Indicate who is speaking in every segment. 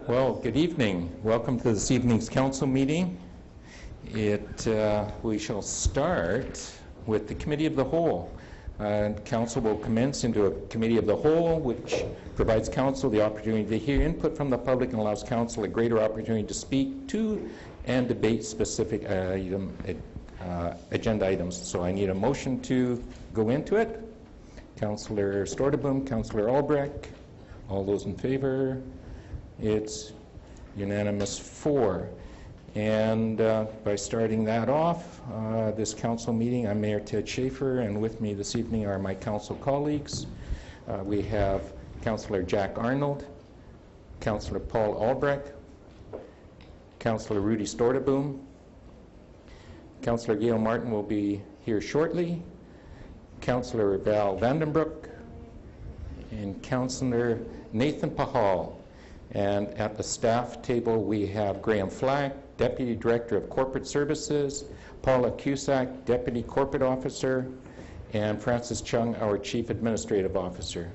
Speaker 1: Well, good evening. Welcome to this evening's council meeting. We shall start with the Committee of the Whole. Council will commence into a Committee of the Whole, which provides Council the opportunity to hear input from the public and allows Council a greater opportunity to speak to and debate specific agenda items. So I need a motion to go into it. Councillor Storteboom, Councillor Albrecht, all those in favor? It's unanimous 4. And by starting that off, this council meeting, I'm Mayor Ted Schaefer, and with me this evening are my council colleagues. We have Councillor Jack Arnold, Councillor Paul Albrecht, Councillor Rudy Storteboom, Councillor Gail Martin will be here shortly, Councillor Val Vandenbroek, and Councillor Nathan Pahal. And at the staff table, we have Graham Flack, Deputy Director of Corporate Services, Paula Cusack, Deputy Corporate Officer, and Francis Chung, our Chief Administrative Officer.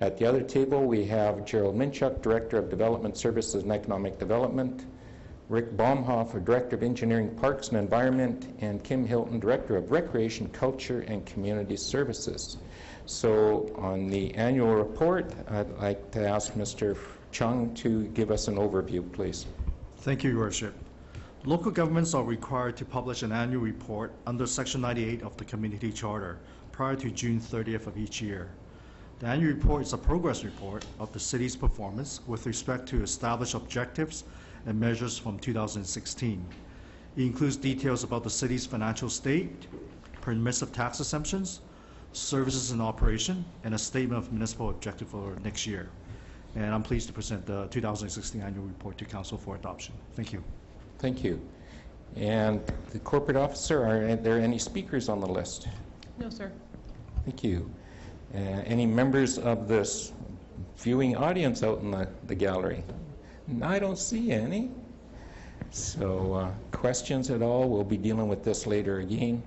Speaker 1: At the other table, we have Gerald Minchuk, Director of Development Services and Economic Development, Rick Baumhoff, Director of Engineering, Parks and Environment, and Kim Hilton, Director of Recreation, Culture, and Community Services. So on the annual report, I'd like to ask Mr. Chung to give us an overview, please.
Speaker 2: Thank you, Your Worship. Local governments are required to publish an annual report under Section 98 of the Community Charter prior to June 30th of each year. The annual report is a progress report of the city's performance with respect to established objectives and measures from 2016. It includes details about the city's financial state, permissive tax exemptions, services in operation, and a statement of municipal objective for next year. And I'm pleased to present the 2016 annual report to Council for adoption. Thank you.
Speaker 1: Thank you. And the corporate officer, are there any speakers on the list?
Speaker 3: No, sir.
Speaker 1: Thank you. Any members of this viewing audience out in the gallery? I don't see any. So questions at all? We'll be dealing with this later again.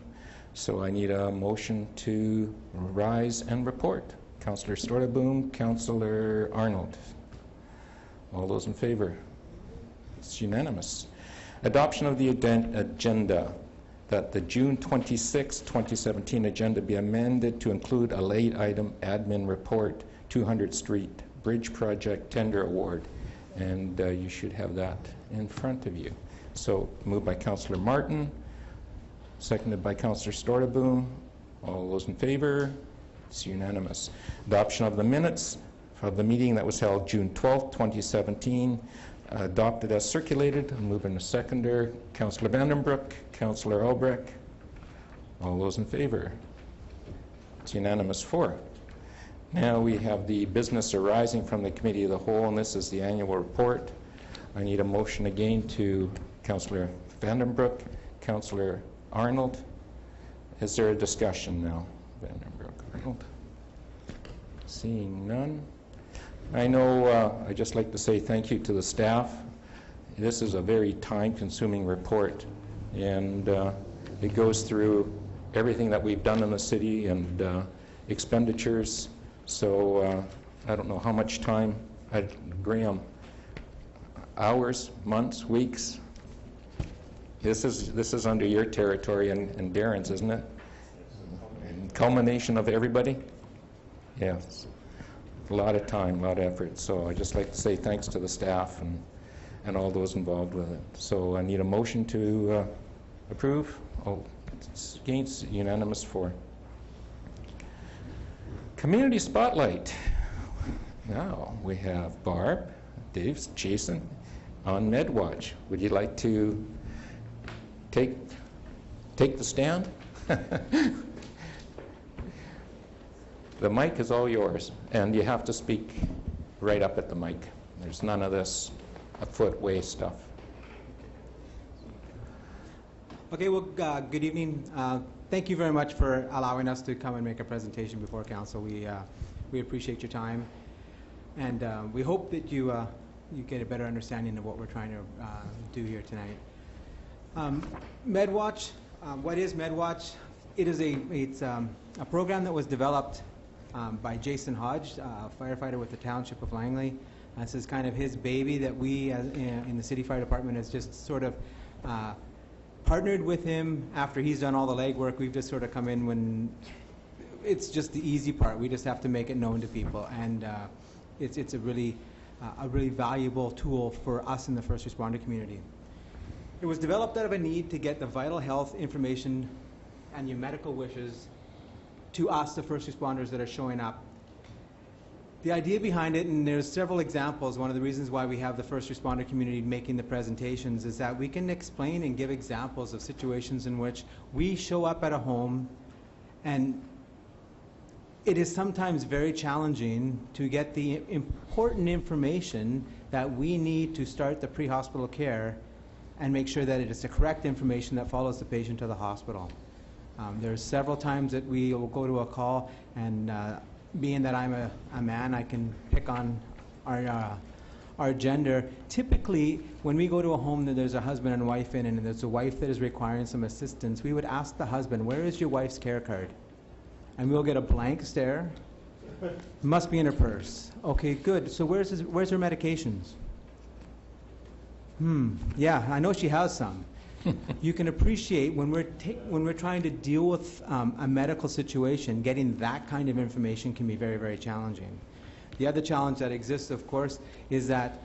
Speaker 1: So I need a motion to rise and report. Councillor Storteboom, Councillor Arnold. All those in favor? It's unanimous. Adoption of the agenda, that the June 26, 2017 agenda be amended to include a late item admin report, 200th Street Bridge Project Tender Award. And you should have that in front of you. So moved by Councillor Martin, seconded by Councillor Storteboom. All those in favor? It's unanimous. Adoption of the minutes of the meeting that was held June 12th, 2017, adopted as circulated. I'm moving to seconder. Councillor Vandenbroek, Councillor Albrecht. All those in favor? It's unanimous 4. Now we have the business arising from the Committee of the Whole, and this is the annual report. I need a motion again to Councillor Vandenbroek, Councillor Arnold. Is there a discussion now? Vandenbroek, Arnold. Seeing none. I know I'd just like to say thank you to the staff. This is a very time-consuming report, and it goes through everything that we've done in the city and expenditures. So I don't know how much time, Graham, hours, months, weeks. This is under your territory and Darren's, isn't it? And culmination of everybody? Yes. A lot of time, a lot of effort. So I'd just like to say thanks to the staff and all those involved with it. So I need a motion to approve. Oh, it's against, unanimous 4. Community Spotlight. Now we have Barb, Dave, Jason on Medwatch. Would you like to take the stand? The mic is all yours, and you have to speak right up at the mic. There's none of this a foot way stuff.
Speaker 4: Okay, well, good evening. Thank you very much for allowing us to come and make a presentation before council. We appreciate your time, and we hope that you get a better understanding of what we're trying to do here tonight. Medwatch, what is Medwatch? It's a program that was developed by Jason Hodge, a firefighter with the Township of Langley, This is kind of his baby that we in the City Fire Department has just sort of partnered with him after he's done all the legwork. We've just sort of come in when it's just the easy part. We just have to make it known to people, and it's a really valuable tool for us in the first responder community. It was developed out of a need to get the vital health information and your medical wishes to us, the first responders that are showing up. The idea behind it, and there's several examples, one of the reasons why we have the first responder community making the presentations is that we can explain and give examples of situations in which we show up at a home and it is sometimes very challenging to get the important information that we need to start the pre-hospital care and make sure that it is the correct information that follows the patient to the hospital. There's several times that we will go to a call, and being that I'm a man, I can pick on our gender. Typically, when we go to a home that there's a husband and wife in, and there's a wife that is requiring some assistance, we would ask the husband, "Where is your wife's care card?" And we'll get a blank stare. Must be in her purse. Okay, good. So where's her medications? Yeah, I know she has some. You can appreciate when we're trying to deal with a medical situation, getting that kind of information can be very, very challenging. The other challenge that exists, of course, is that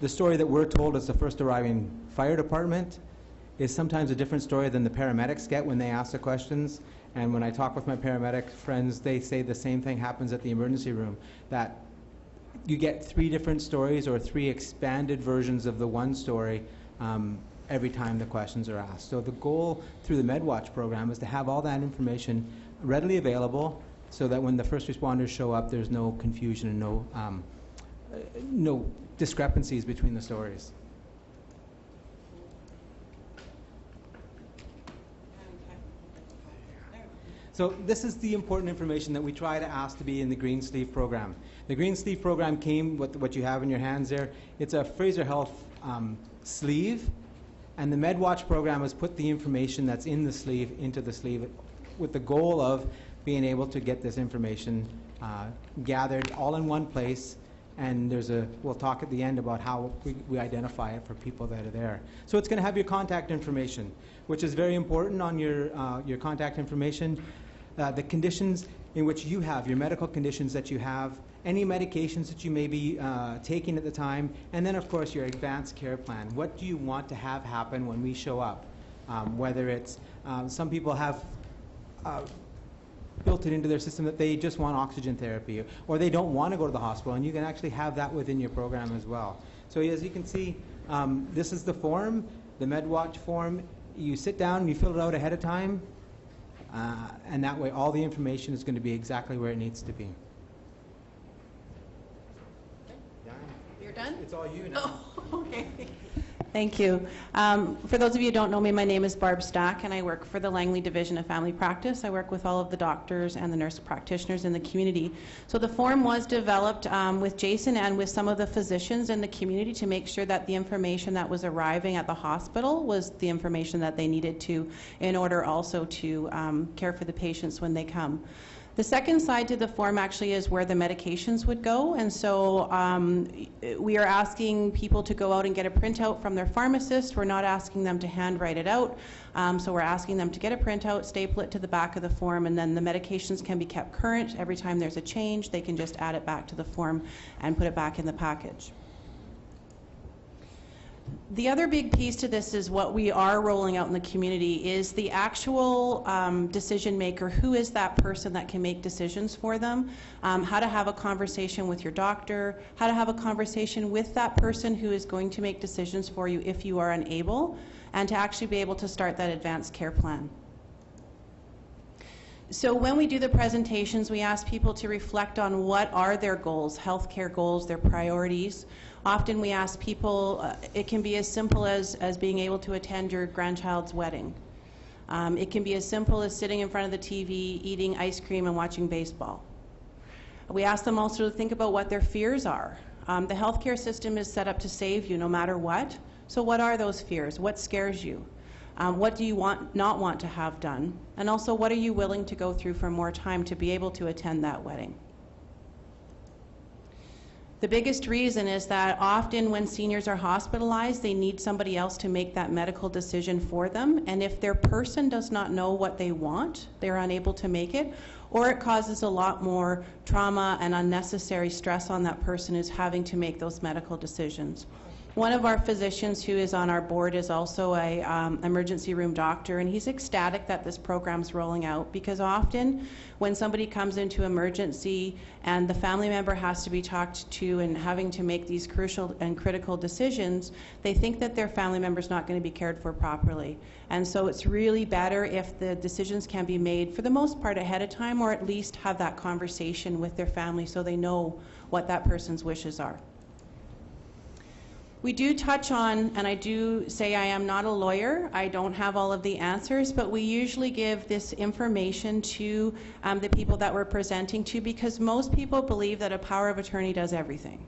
Speaker 4: the story that we're told as the first arriving fire department is sometimes a different story than the paramedics get when they ask the questions. And when I talk with my paramedic friends, they say the same thing happens at the emergency room, that you get 3 different stories or 3 expanded versions of the one story every time the questions are asked. So the goal through the Medwatch program is to have all that information readily available so that when the first responders show up, there's no confusion and no discrepancies between the stories. So this is the important information that we try to ask to be in the Green Sleeve program. The Green Sleeve program came with what you have in your hands there. It's a Fraser Health sleeve, and the Medwatch program has put the information that's in the sleeve into the sleeve with the goal of being able to get this information gathered all in one place. And we'll talk at the end about how we identify it for people that are there. So it's going to have your contact information, which is very important on your contact information. The conditions in which you have, your medical conditions that you have, any medications that you may be taking at the time, and then of course your advanced care plan. What do you want to have happen when we show up? Whether it's, some people have built it into their system that they just want oxygen therapy, or they don't want to go to the hospital, and you can actually have that within your program as well. So as you can see, this is the form, the Medwatch form. You sit down and you fill it out ahead of time, and that way all the information is going to be exactly where it needs to be.
Speaker 3: You're done?
Speaker 4: It's all you now.
Speaker 3: Oh, okay. Thank you. For those of you who don't know me, my name is Barb Stack, and I work for the Langley Division of Family Practice. I work with all of the doctors and the nurse practitioners in the community. So the form was developed with Jason and with some of the physicians in the community to make sure that the information that was arriving at the hospital was the information that they needed to, in order also to care for the patients when they come. The second side to the form actually is where the medications would go, and so we are asking people to go out and get a printout from their pharmacist. We're not asking them to handwrite it out, so we're asking them to get a printout, staple it to the back of the form, and then the medications can be kept current. Every time there's a change, they can just add it back to the form and put it back in the package. The other big piece to this is what we are rolling out in the community is the actual decision maker. Who is that person that can make decisions for them? How to have a conversation with your doctor, how to have a conversation with that person who is going to make decisions for you if you are unable, and to actually be able to start that advanced care plan. So when we do the presentations, we ask people to reflect on what are their goals, healthcare goals, their priorities. Often we ask people, it can be as simple as being able to attend your grandchild's wedding. It can be as simple as sitting in front of the TV, eating ice cream and watching baseball. We ask them also to think about what their fears are. The healthcare system is set up to save you no matter what. So what are those fears? What scares you? What do you not want to have done? And also, what are you willing to go through for more time to be able to attend that wedding? The biggest reason is that often when seniors are hospitalized, they need somebody else to make that medical decision for them, and if their person does not know what they want, they're unable to make it, or it causes a lot more trauma and unnecessary stress on that person who's having to make those medical decisions. One of our physicians who is on our board is also a emergency room doctor, and he's ecstatic that this program's rolling out, because often when somebody comes into emergency and the family member has to be talked to and having to make these crucial and critical decisions, they think that their family member's not going to be cared for properly. And so it's really better if the decisions can be made for the most part ahead of time, or at least have that conversation with their family so they know what that person's wishes are. We do touch on, and I do say I am not a lawyer, I don't have all of the answers, but we usually give this information to the people that we're presenting to, because most people believe that a power of attorney does everything.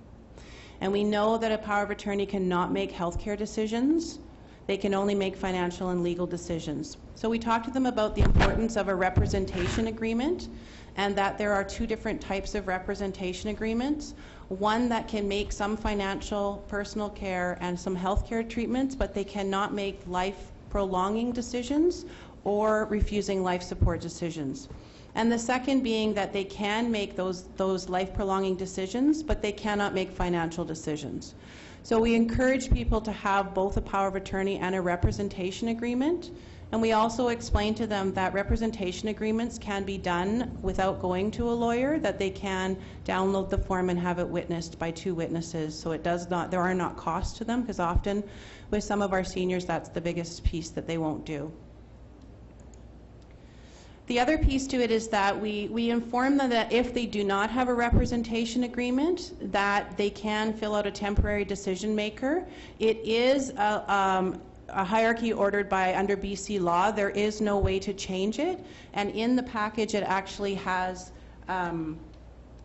Speaker 3: And we know that a power of attorney cannot make healthcare decisions. They can only make financial and legal decisions. So we talk to them about the importance of a representation agreement, and that there are two different types of representation agreements. One that can make some financial, personal care, and some healthcare treatments, but they cannot make life-prolonging decisions or refusing life support decisions. And the second being that they can make those life-prolonging decisions, but they cannot make financial decisions. So we encourage people to have both a power of attorney and a representation agreement. And we also explain to them that representation agreements can be done without going to a lawyer, that they can download the form and have it witnessed by two witnesses. So there are not costs to them, because often with some of our seniors, that's the biggest piece that they won't do. The other piece to it is that we inform them that if they do not have a representation agreement, that they can fill out a temporary decision maker. It is a hierarchy ordered under BC law. There is no way to change it, and in the package it actually has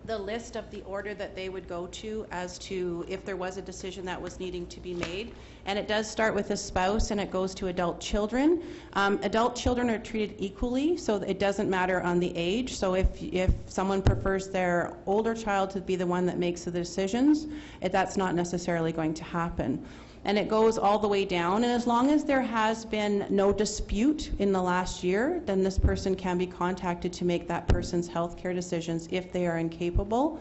Speaker 3: the list of the order that they would go to as to if there was a decision that was needing to be made. And it does start with a spouse, and it goes to adult children. Adult children are treated equally, so it doesn't matter on the age. So if someone prefers their older child to be the one that makes the decisions, that's not necessarily going to happen. And it goes all the way down, and as long as there has been no dispute in the last year, then this person can be contacted to make that person's health care decisions if they are incapable.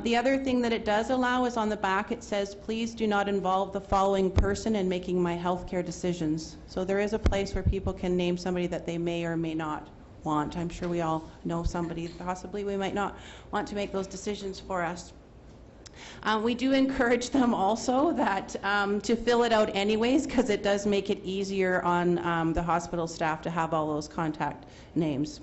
Speaker 3: The other thing that it does allow is on the back it says, please do not involve the following person in making my health care decisions. So there is a place where people can name somebody that they may or may not want. I'm sure we all know somebody possibly we might not want to make those decisions for us. We do encourage them also that to fill it out anyways, because it does make it easier on the hospital staff to have all those contact names.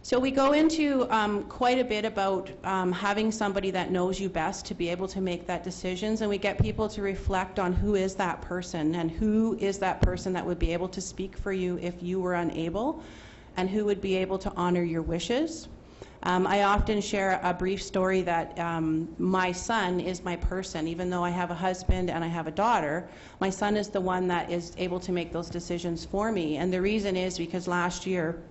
Speaker 3: So we go into quite a bit about having somebody that knows you best to be able to make that decisions, and we get people to reflect on who is that person, and who is that person that would be able to speak for you if you were unable, and who would be able to honor your wishes. I often share a brief story that my son is my person. Even though I have a husband and I have a daughter, my son is the one that is able to make those decisions for me. And the reason is because last year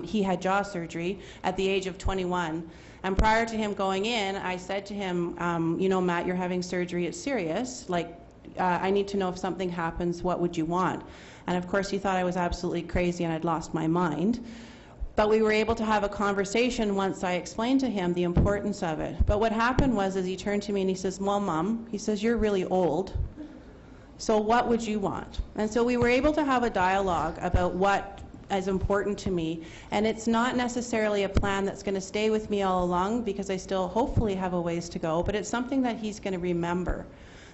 Speaker 3: he had jaw surgery at the age of 21. And prior to him going in, I said to him, you know, Matt, you're having surgery, it's serious. Like, I need to know if something happens, what would you want? And of course he thought I was absolutely crazy and I'd lost my mind. But we were able to have a conversation once I explained to him the importance of it. But what happened was, he turned to me and he says, well, Mom, he says, you're really old, so what would you want? And so we were able to have a dialogue about what is important to me. And it's not necessarily a plan that's going to stay with me all along, because I still hopefully have a ways to go, but it's something that he's going to remember.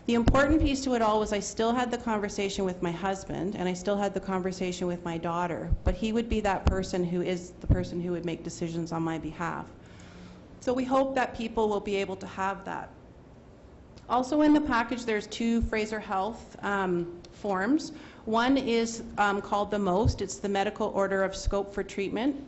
Speaker 3: The important piece to it all was I still had the conversation with my husband, and I still had the conversation with my daughter, but he would be that person who is the person who would make decisions on my behalf. So we hope that people will be able to have that. Also in the package, there's two Fraser Health forms. One is called the MOST. It's the Medical Order of Scope for Treatment.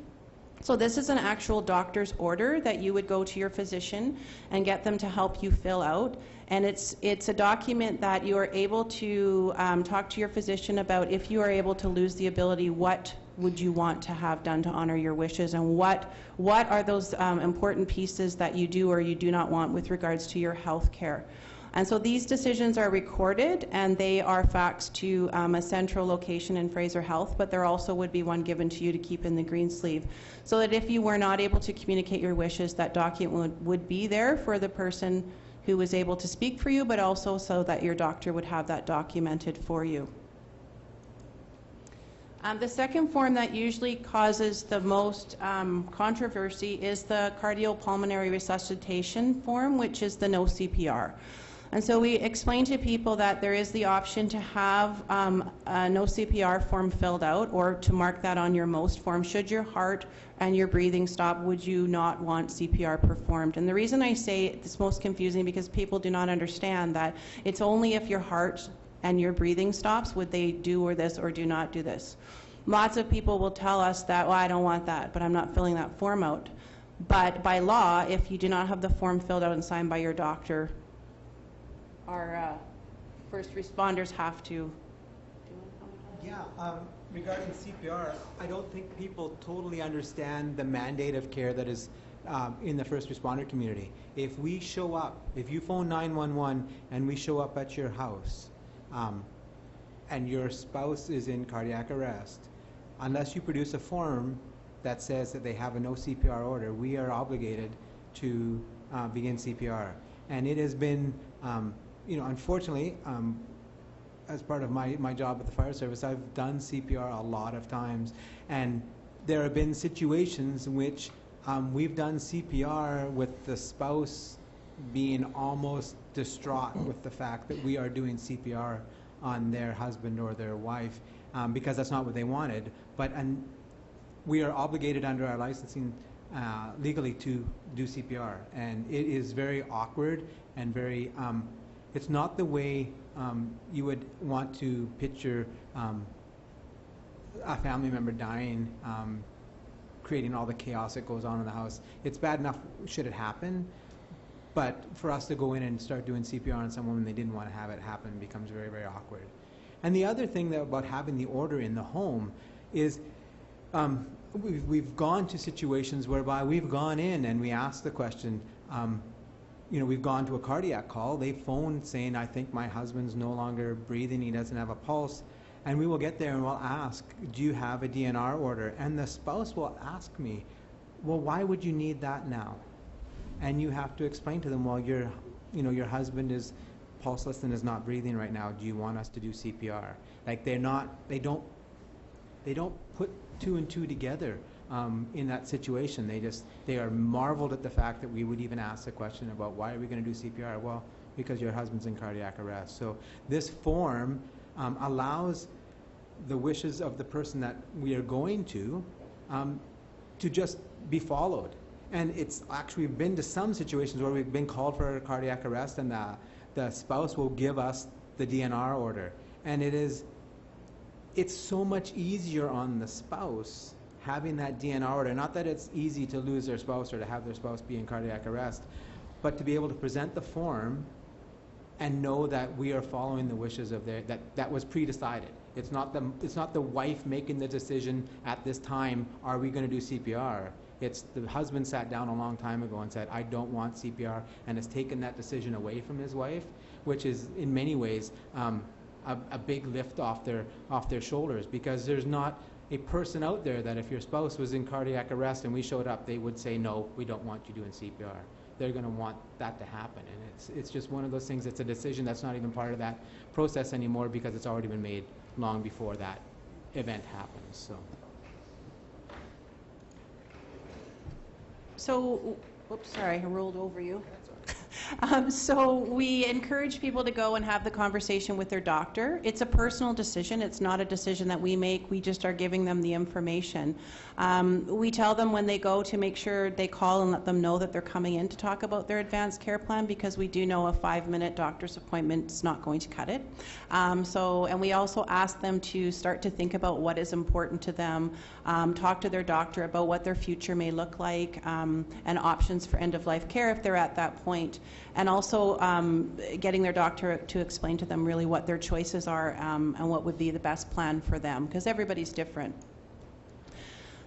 Speaker 3: So this is an actual doctor's order that you would go to your physician and get them to help you fill out. And it's a document that you are able to talk to your physician about if you are able to lose the ability, what would you want to have done to honor your wishes, and what are those important pieces that you do or you do not want with regards to your health care. And so these decisions are recorded and they are faxed to a central location in Fraser Health, but there also would be one given to you to keep in the green sleeve, so that if you were not able to communicate your wishes, that document would be there for the person who was able to speak for you, but also so that your doctor would have that documented for you. The second form that usually causes the most controversy is the Cardiopulmonary Resuscitation form, which is the no CPR. And so we explain to people that there is the option to have a no CPR form filled out, or to mark that on your most form. Should your heart and your breathing stop, would you not want CPR performed? And the reason I say it's most confusing because people do not understand that it's only if your heart and your breathing stops would they do or this or do not do this. Lots of people will tell us that, well, I don't want that, but I'm not filling that form out. But by law, if you do not have the form filled out and signed by your doctor, our first responders have to.
Speaker 4: Yeah, regarding CPR, I don't think people totally understand the mandate of care that is in the first responder community. If we show up, if you phone 911 and we show up at your house and your spouse is in cardiac arrest, unless you produce a form that says that they have a no CPR order, we are obligated to begin CPR. And it has been, unfortunately, as part of my job at the fire service, I've done CPR a lot of times, and there have been situations in which we've done CPR with the spouse being almost distraught with the fact that we are doing CPR on their husband or their wife because that's not what they wanted. But we are obligated under our licensing legally to do CPR, and it is very awkward and very it's not the way you would want to picture a family member dying, creating all the chaos that goes on in the house. It's bad enough should it happen, but for us to go in and start doing CPR on someone when they didn't want to have it happen becomes very, very awkward. And the other thing about having the order in the home is we've gone to situations whereby we've gone in and we ask the question, we've gone to a cardiac call, they phoned saying, I think my husband's no longer breathing, he doesn't have a pulse, and we will get there and we'll ask, do you have a DNR order? And the spouse will ask me, well, why would you need that now? And you have to explain to them, well, your husband is pulseless and is not breathing right now, do you want us to do CPR? Like they don't put two and two together in that situation. They are marveled at the fact that we would even ask the question about why are we going to do CPR? Well, because your husband's in cardiac arrest. So this form allows the wishes of the person that we are going to just be followed. And it's actually been to some situations where we've been called for a cardiac arrest and the spouse will give us the DNR order. And it's so much easier on the spouse having that DNR order. Not that it's easy to lose their spouse or to have their spouse be in cardiac arrest, but to be able to present the form and know that we are following the wishes of that was pre-decided. It's not the wife making the decision at this time, are we going to do CPR? It's the husband sat down a long time ago and said, I don't want CPR, and has taken that decision away from his wife, which is in many ways a big lift off their shoulders, because there's not a person out there that if your spouse was in cardiac arrest and we showed up, they would say, no, we don't want you doing CPR. They're going to want that to happen, and it's just one of those things. It's a decision that's not even part of that process anymore because it's already been made long before that event happens.
Speaker 3: So, oops, sorry, I rolled over you. So we encourage people to go and have the conversation with their doctor. It's a personal decision. It's not a decision that we make. We just are giving them the information. We tell them when they go to make sure they call and let them know that they're coming in to talk about their advanced care plan, because we do know a 5-minute doctor's appointment is not going to cut it. And we also ask them to start to think about what is important to them, talk to their doctor about what their future may look like, and options for end-of-life care if they're at that point. And also getting their doctor to explain to them really what their choices are and what would be the best plan for them, because everybody's different.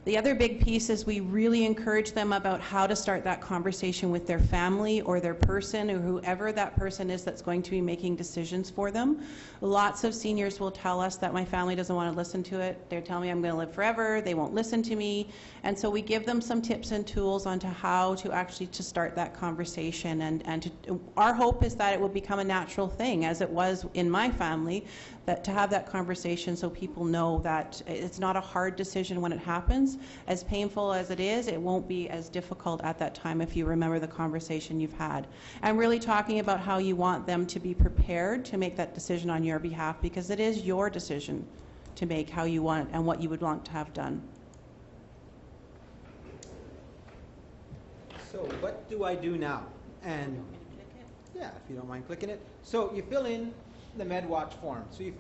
Speaker 3: The other big piece is we really encourage them about how to start that conversation with their family or their person or whoever that person is that's going to be making decisions for them. Lots of seniors will tell us that my family doesn't want to listen to it. They're telling me I'm going to live forever. They won't listen to me. And so we give them some tips and tools on to how to actually to start that conversation. And our hope is that it will become a natural thing, as it was in my family, that to have that conversation so people know that it's not a hard decision when it happens. As painful as it is, it won't be as difficult at that time if you remember the conversation you've had. And really talking about how you want them to be prepared to make that decision on your behalf, because it is your decision to make how you want it and what you would want to have done.
Speaker 4: So what do I do now? And yeah, if you don't mind clicking it. So you fill in the Medwatch form. So you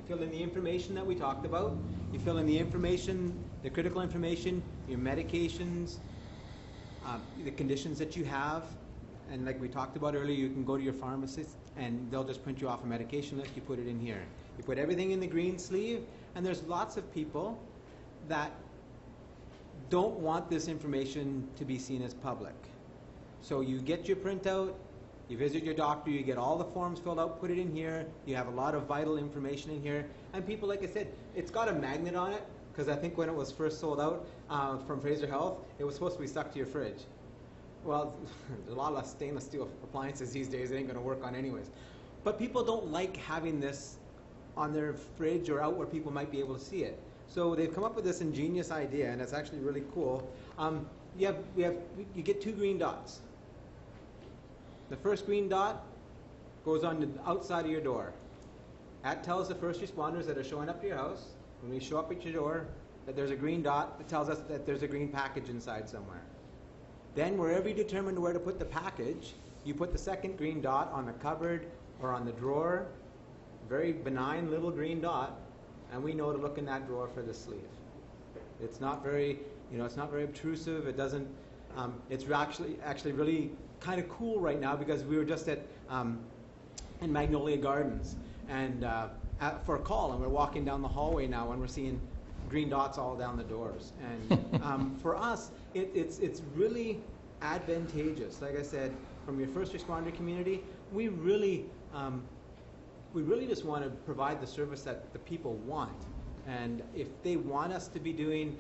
Speaker 4: fill in the information that we talked about. You fill in the information, the critical information, your medications, the conditions that you have. And like we talked about earlier, you can go to your pharmacist and they'll just print you off a medication list. You put it in here. You put everything in the green sleeve, and there's lots of people that don't want this information to be seen as public. So you get your printout, you visit your doctor, you get all the forms filled out, put it in here, you have a lot of vital information in here, and people, like I said, it's got a magnet on it, because I think when it was first sold out from Fraser Health, it was supposed to be stuck to your fridge. Well, there's a lot of stainless steel appliances these days, it ain't going to work on anyways. But people don't like having this on their fridge or out where people might be able to see it. So they've come up with this ingenious idea, and it's actually really cool. You get 2 green dots. The first green dot goes on the outside of your door. That tells the first responders that are showing up to your house, when we show up at your door, that there's a green dot that tells us that there's a green package inside somewhere. Then wherever you determine where to put the package, you put the second green dot on the cupboard or on the drawer, very benign little green dot, and we know to look in that drawer for the sleeve. It's not very, it's not very obtrusive. It doesn't. It's actually really kind of cool right now, because we were just at in Magnolia Gardens and for a call, and we're walking down the hallway now, and we're seeing green dots all down the doors. And for us, it's really advantageous. Like I said, from your first responder community, we really just want to provide the service that the people want. And if they want us to be doing,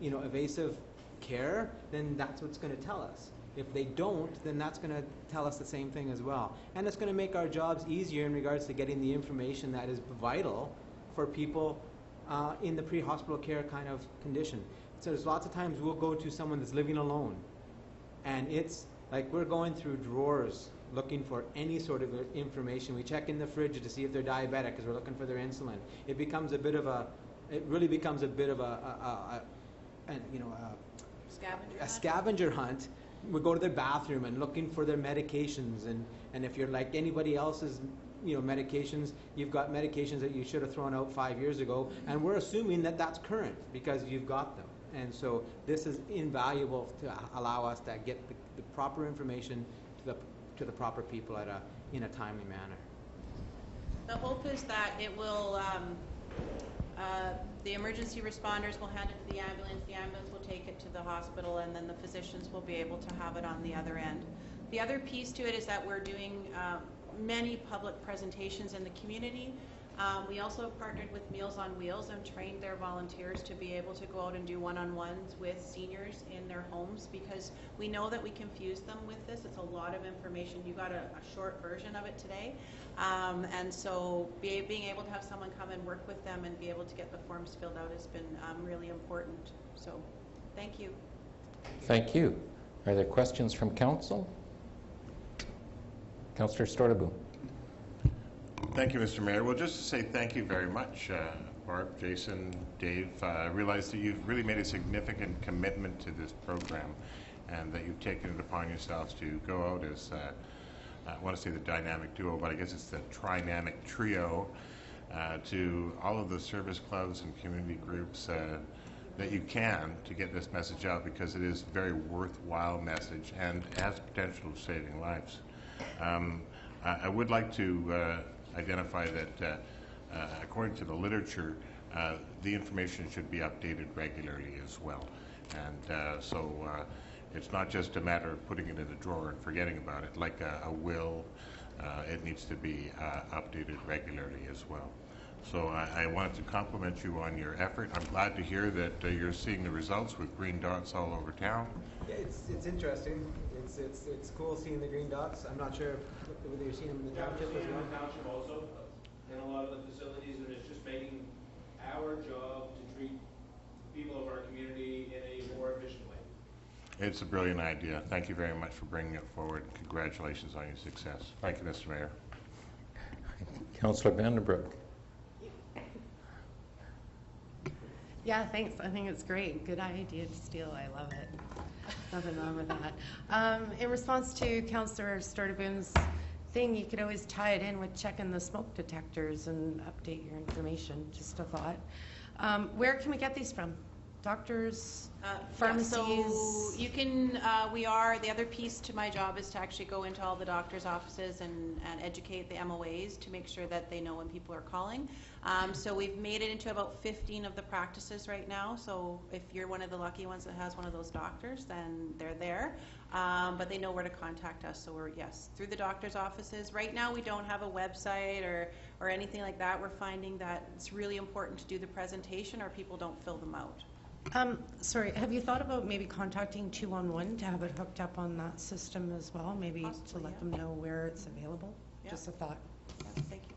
Speaker 4: evasive care, then that's what's going to tell us. If they don't, then that's going to tell us the same thing as well. And it's going to make our jobs easier in regards to getting the information that is vital for people in the pre-hospital care kind of condition. So there's lots of times we'll go to someone that's living alone, and it's like we're going through drawers looking for any sort of information. We check in the fridge to see if they're diabetic because we're looking for their insulin. It really becomes a bit of a scavenger hunt. We go to their bathroom and looking for their medications, and if you're like anybody else's medications, you've got medications that you should have thrown out 5 years ago, and we're assuming that that's current because you've got them. And so this is invaluable to allow us to get the proper information to the proper people in a timely manner.
Speaker 3: The hope is that it will, the emergency responders will hand it to the ambulance will take it to the hospital, and then the physicians will be able to have it on the other end. The other piece to it is that we're doing many public presentations in the community. We also have partnered with Meals on Wheels and trained their volunteers to be able to go out and do one-on-ones with seniors in their homes, because we know that we confuse them with this. It's a lot of information. You got a short version of it today. And so being able to have someone come and work with them and be able to get the forms filled out has been really important. So thank you.
Speaker 1: Thank you. Are there questions from council? Councillor Stortaboom.
Speaker 5: Thank you, Mr. Mayor. Well, just to say thank you very much, Barb, Jason, Dave. I realize that you've really made a significant commitment to this program, and that you've taken it upon yourselves to go out as, I want to say the dynamic duo, but I guess it's the trinamic trio, to all of the service clubs and community groups that you can to get this message out, because it is a very worthwhile message and has potential of saving lives. I would like to identify that according to the literature, the information should be updated regularly as well. And so it's not just a matter of putting it in a drawer and forgetting about it. Like a will, it needs to be updated regularly as well. So I wanted to compliment you on your effort. I'm glad to hear that you're seeing the results with green dots all over town.
Speaker 4: Yeah, it's interesting. It's cool seeing the green dots. I'm not sure whether you're seeing them in the township as well.
Speaker 6: In the township also, in a lot of the facilities, and it's just making our job to treat people of our community in a more efficient way.
Speaker 5: It's a brilliant idea. Thank you very much for bringing it forward. Congratulations on your success. Thank you, Mr. Mayor.
Speaker 1: Councillor Vandenbroek.
Speaker 7: Yeah, thanks. I think it's great. Good idea to steal. I love it. Nothing wrong with that. In response to Councillor Stortaboom's thing, you could always tie it in with checking the smoke detectors and update your information. Just a thought. Where can we get these from? Doctors, pharmacies?
Speaker 3: Yeah, so you can, the other piece to my job is to actually go into all the doctors' offices and educate the MOAs to make sure that they know when people are calling. So we've made it into about 15 of the practices right now. So if you're one of the lucky ones that has one of those doctors, then they're there. But they know where to contact us. So we're, yes, through the doctor's offices. Right now we don't have a website or anything like that. We're finding that it's really important to do the presentation or people don't fill them out.
Speaker 7: Sorry, have you thought about maybe contacting 211 to have it hooked up on that system as well? Maybe
Speaker 3: Possibly,
Speaker 7: to let
Speaker 3: yeah.
Speaker 7: them know where it's available?
Speaker 3: Yeah.
Speaker 7: Just a thought.
Speaker 3: Yes, thank you.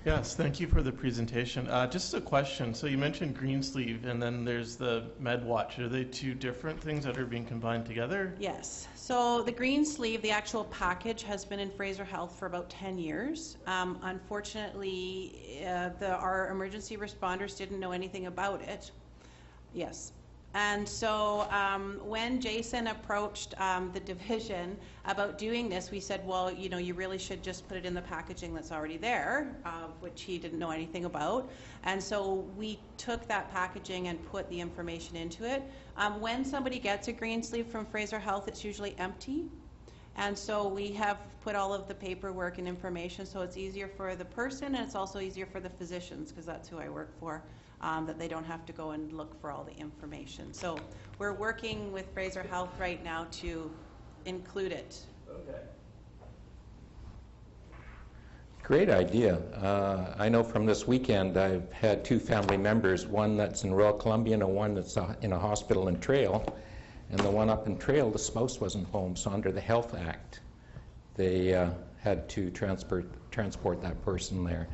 Speaker 8: Yes, thank you for the presentation. Just a question. So you mentioned Greensleeve and then there's the Medwatch. Are they two different things that are being combined together?
Speaker 3: Yes. So the green sleeve, the actual package, has been in Fraser Health for about 10 years. Unfortunately, our emergency responders didn't know anything about it. Yes. And so when Jason approached the division about doing this, we said, well, you know, you really should just put it in the packaging that's already there, which he didn't know anything about. And so we took that packaging and put the information into it. When somebody gets a green sleeve from Fraser Health, it's usually empty. And so we have put all of the paperwork and information so it's easier for the person and it's also easier for the physicians, because that's who I work for. That they don't have to go and look for all the information. So we're working with Fraser Health right now to include it.
Speaker 6: Okay.
Speaker 1: Great idea. I know from this weekend I've had two family members, one that's in Royal Columbian and one that's in a hospital in Trail. And the one up in Trail, the spouse wasn't home, so under the Health Act, they had to transport that person there.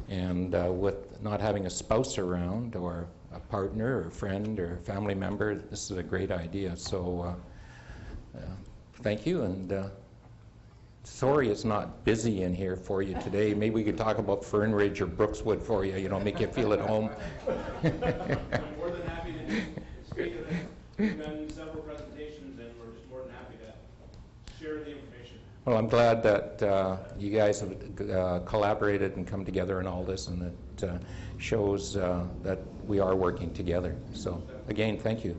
Speaker 1: And with not having a spouse around or a partner or a friend or a family member, this is a great idea. So thank you. And sorry it's not busy in here for you today. Maybe we could talk about Fern Ridge or Brookswood for you, make you feel at home.
Speaker 6: I'm more than happy to speak to them. We've done several presentations and we're just more than happy to share the information.
Speaker 1: Well, I'm glad that you guys have collaborated and come together in all this, and it shows that we are working together. So, again, thank you.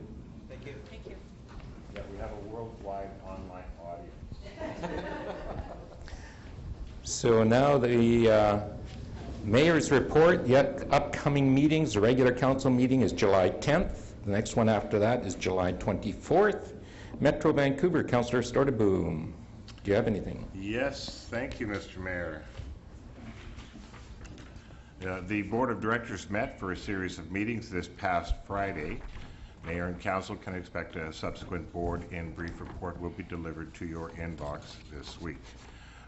Speaker 4: Thank you.
Speaker 3: Thank you.
Speaker 5: Yeah, we have a worldwide online audience.
Speaker 1: So now the mayor's report. The upcoming meetings, the regular council meeting is July 10th. The next one after that is July 24th. Metro Vancouver, Councillor Stortaboom. Do you have anything?
Speaker 5: Yes, thank you, Mr. Mayor. The Board of Directors met for a series of meetings this past Friday. Mayor and Council can expect a subsequent board in brief report will be delivered to your inbox this week.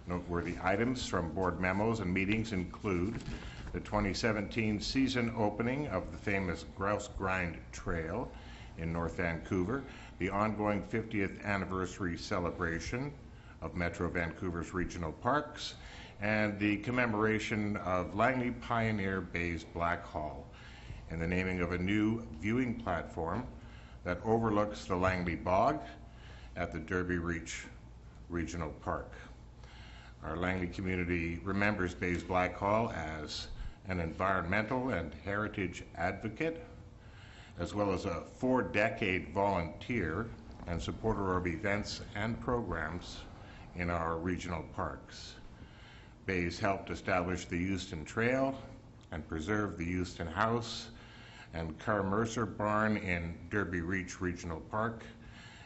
Speaker 5: Noteworthy items from board memos and meetings include the 2017 season opening of the famous Grouse Grind Trail in North Vancouver, the ongoing 50th anniversary celebration of Metro Vancouver's regional parks, and the commemoration of Langley Pioneer Bay's Black Hall, and the naming of a new viewing platform that overlooks the Langley Bog at the Derby Reach Regional Park. Our Langley community remembers Bay's Black Hall as an environmental and heritage advocate, as well as a 4-decade volunteer and supporter of events and programs in our regional parks. Bay's helped establish the Euston Trail, and preserve the Euston House and Carmercer Barn in Derby Reach Regional Park,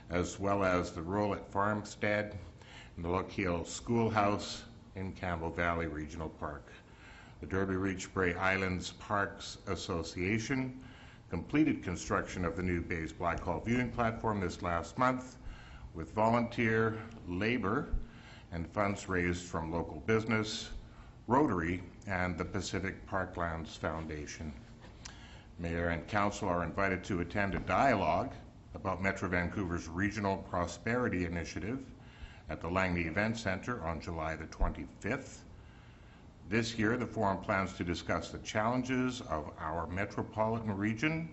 Speaker 5: as well as the Rolett Farmstead and the Lochiel Schoolhouse in Campbell Valley Regional Park. The Derby Reach Bray Islands Parks Association completed construction of the new Bays Blackhall viewing platform this last month with volunteer labor and funds raised from local business, Rotary, and the Pacific Parklands Foundation. Mayor and Council are invited to attend a dialogue about Metro Vancouver's Regional Prosperity Initiative at the Langley Event Centre on July the 25th. This year, the forum plans to discuss the challenges of our metropolitan region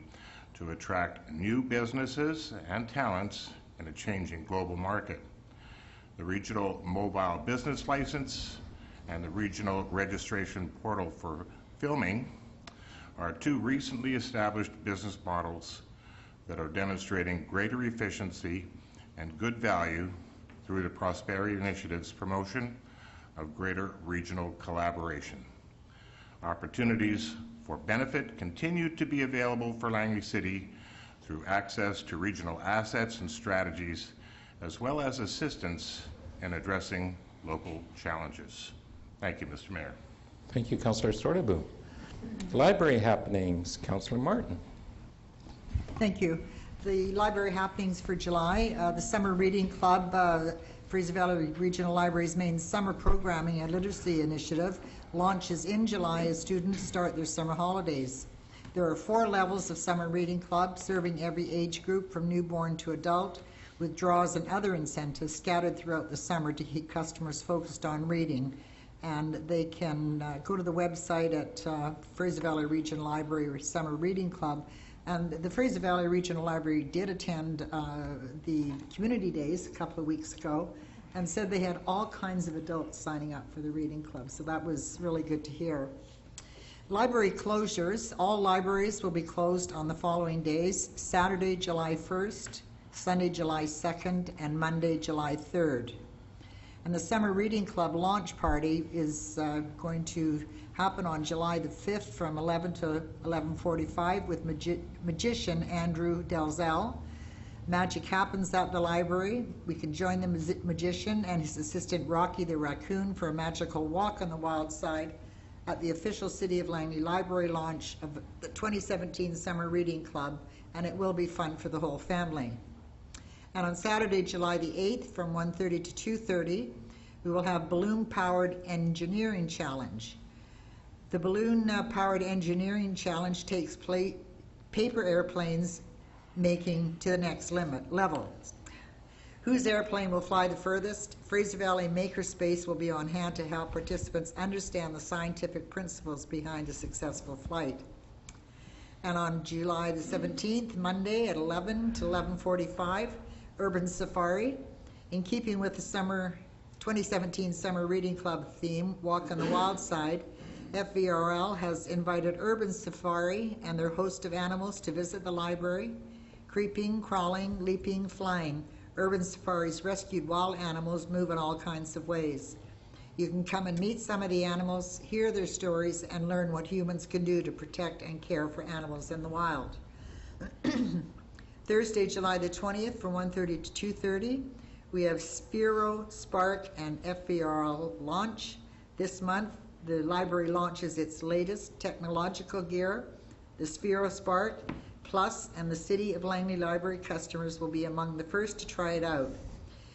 Speaker 5: to attract new businesses and talents in a changing global market. The Regional Mobile Business License and the Regional Registration Portal for Filming are two recently established business models that are demonstrating greater efficiency and good value through the Prosperity Initiative's promotion of greater regional collaboration. Opportunities for benefit continue to be available for Langley City through access to regional assets and strategies, as well as assistance in addressing local challenges. Thank you, Mr. Mayor.
Speaker 1: Thank you, Councillor Sordabu. Library happenings, Councillor Martin.
Speaker 9: Thank you. The library happenings for July, the Summer Reading Club, Fraser Valley Regional Library's main summer programming and literacy initiative, launches in July as students start their summer holidays. There are 4 levels of Summer Reading Club, serving every age group from newborn to adult, with draws and other incentives scattered throughout the summer to keep customers focused on reading. And they can go to the website at Fraser Valley Regional Library Summer Reading Club. And the Fraser Valley Regional Library did attend the community days a couple of weeks ago and said they had all kinds of adults signing up for the reading club. So that was really good to hear. Library closures. All libraries will be closed on the following days: Saturday, July 1st, Sunday, July 2nd, and Monday, July 3rd. And the Summer Reading Club launch party is going to happen on July the 5th from 11 to 11:45 with magician Andrew Delzell. Magic happens at the library. We can join the magician and his assistant Rocky the Raccoon for a magical walk on the wild side at the official City of Langley Library launch of the 2017 Summer Reading Club, and it will be fun for the whole family. And on Saturday, July the 8th, from 1:30 to 2:30, we will have Balloon-Powered Engineering Challenge. The Balloon-Powered Engineering Challenge takes paper airplanes making to the next level. Whose airplane will fly the furthest? Fraser Valley Makerspace will be on hand to help participants understand the scientific principles behind a successful flight. And on July the 17th, Monday at 11 to 11:45, Urban Safari. In keeping with the 2017 Summer Reading Club theme, Walk on the Wild Side, FVRL has invited Urban Safari and their host of animals to visit the library. Creeping, crawling, leaping, flying, Urban Safari's rescued wild animals move in all kinds of ways. You can come and meet some of the animals, hear their stories, and learn what humans can do to protect and care for animals in the wild. Thursday, July the 20th, from 1:30 to 2:30, we have Sphero, Spark, and FVRL launch. This month, the library launches its latest technological gear, the Sphero Spark Plus, and the City of Langley Library customers will be among the first to try it out.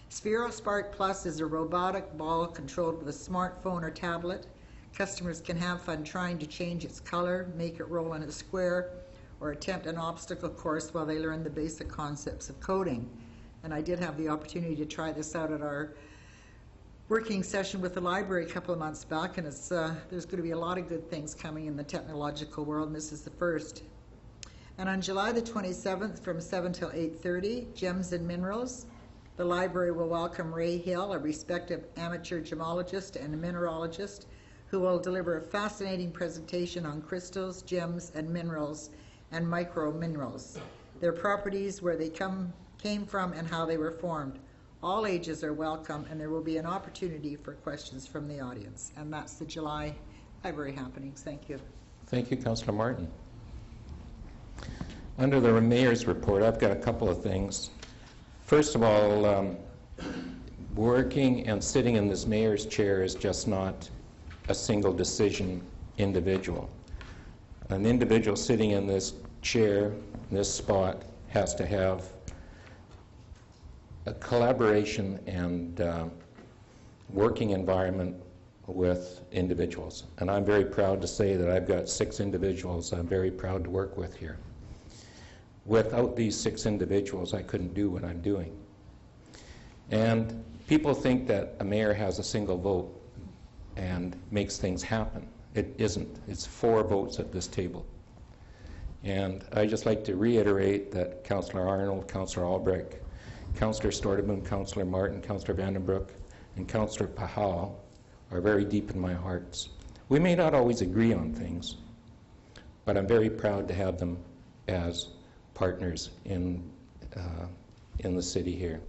Speaker 9: Sphero Spark Plus is a robotic ball controlled with a smartphone or tablet. Customers can have fun trying to change its color, make it roll in a square, or attempt an obstacle course while they learn the basic concepts of coding. And I did have the opportunity to try this out at our working session with the library a couple of months back, and there's going to be a lot of good things coming in the technological world, and this is the first. And on July the 27th, from 7 till 8:30, Gems and Minerals. The library will welcome Ray Hill, a respected amateur gemologist and a mineralogist, who will deliver a fascinating presentation on crystals, gems, and minerals, and micro-minerals, their properties, where they came from, and how they were formed. All ages are welcome, and there will be an opportunity for questions from the audience. And that's the July library happenings. Thank you.
Speaker 1: Thank you, Councillor Martin. Under the mayor's report, I've got a couple of things. First of all, working and sitting in this mayor's chair is just not a single decision individual. An individual sitting in this chair, this spot, has to have a collaboration and working environment with individuals. And I'm very proud to say that I've got 6 individuals I'm very proud to work with here. Without these 6 individuals, I couldn't do what I'm doing. And people think that a mayor has a single vote and makes things happen. It isn't. It's 4 votes at this table. And I just like to reiterate that Councillor Arnold, Councillor Albrecht, Councillor Storteboom, Councillor Martin, Councillor Vandenbroek, and Councillor Pahal are very deep in my hearts. We may not always agree on things, but I'm very proud to have them as partners in the city here.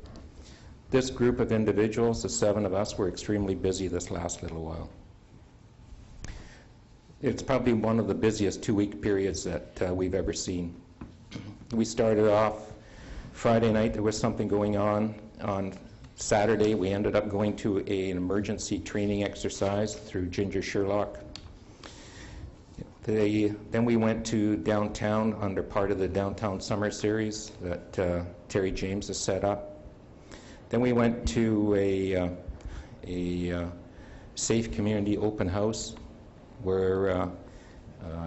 Speaker 1: This group of individuals, the 7 of us, were extremely busy this last little while. It's probably one of the busiest 2-week periods that we've ever seen. We started off Friday night, there was something going on. On Saturday, we ended up going to an emergency training exercise through Ginger Sherlock. Then we went to downtown under part of the Downtown Summer Series that Terry James has set up. Then we went to a Safe Community Open House where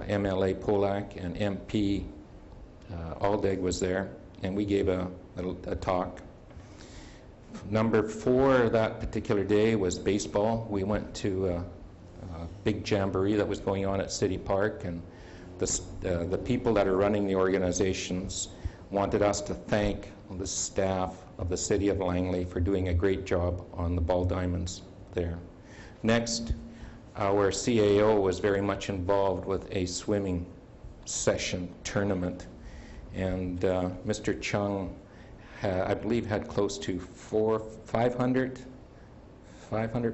Speaker 1: MLA Polak and MP Aldeg was there, and we gave a talk. Number 4 that particular day was baseball. We went to a big jamboree that was going on at City Park, and the people that are running the organizations wanted us to thank the staff of the City of Langley for doing a great job on the ball diamonds there. Next, our CAO was very much involved with a swimming session tournament, and Mr. Chung, I believe, had close to 500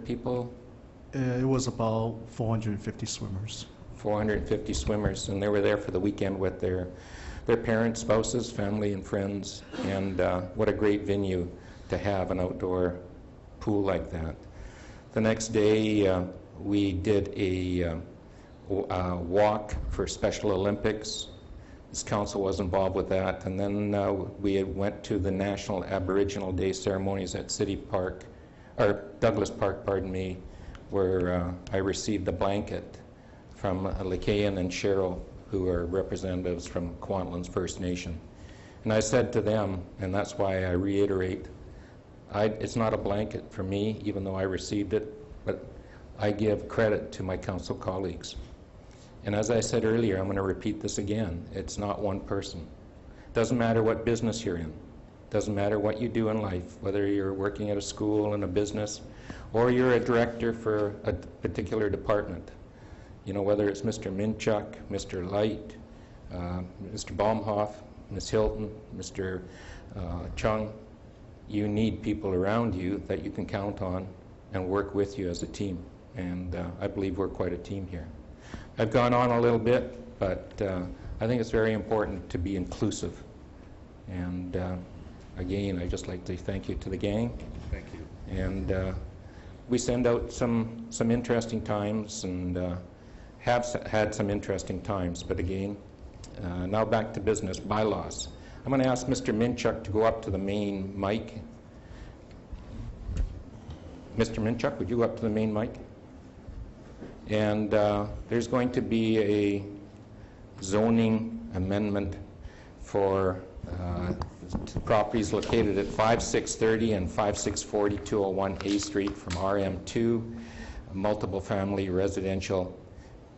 Speaker 1: people.
Speaker 2: It was about 450 swimmers.
Speaker 1: 450 swimmers, and they were there for the weekend with their parents, spouses, family, and friends. And what a great venue to have an outdoor pool like that. The next day, we did a walk for Special Olympics. This council was involved with that. And then we went to the National Aboriginal Day ceremonies at City Park, or Douglas Park, pardon me, where I received a blanket from Lakayan and Cheryl, who are representatives from Kwantlands First Nation. And I said to them, and that's why I reiterate, it's not a blanket for me, even though I received it, but I give credit to my council colleagues. And as I said earlier, I'm going to repeat this again, it's not one person. Doesn't matter what business you're in. Doesn't matter what you do in life, whether you're working at a school, in a business, or you're a director for a particular department. You know, whether it's Mr. Minchuk, Mr. Light, Mr. Baumhoff, Ms. Hilton, Mr. Chung, you need people around you that you can count on and work with you as a team. And I believe we're quite a team here. I've gone on a little bit, but I think it's very important to be inclusive. And again, I'd just like to thank you to the gang.
Speaker 5: Thank you.
Speaker 1: And we send out some interesting times and have had some interesting times. But again, now back to business, bylaws. I'm going to ask Mr. Minchuk to go up to the main mic. Mr. Minchuk, would you go up to the main mic? And there's going to be a zoning amendment for properties located at 5630 and 5640 201 A Street from RM2, multiple family residential,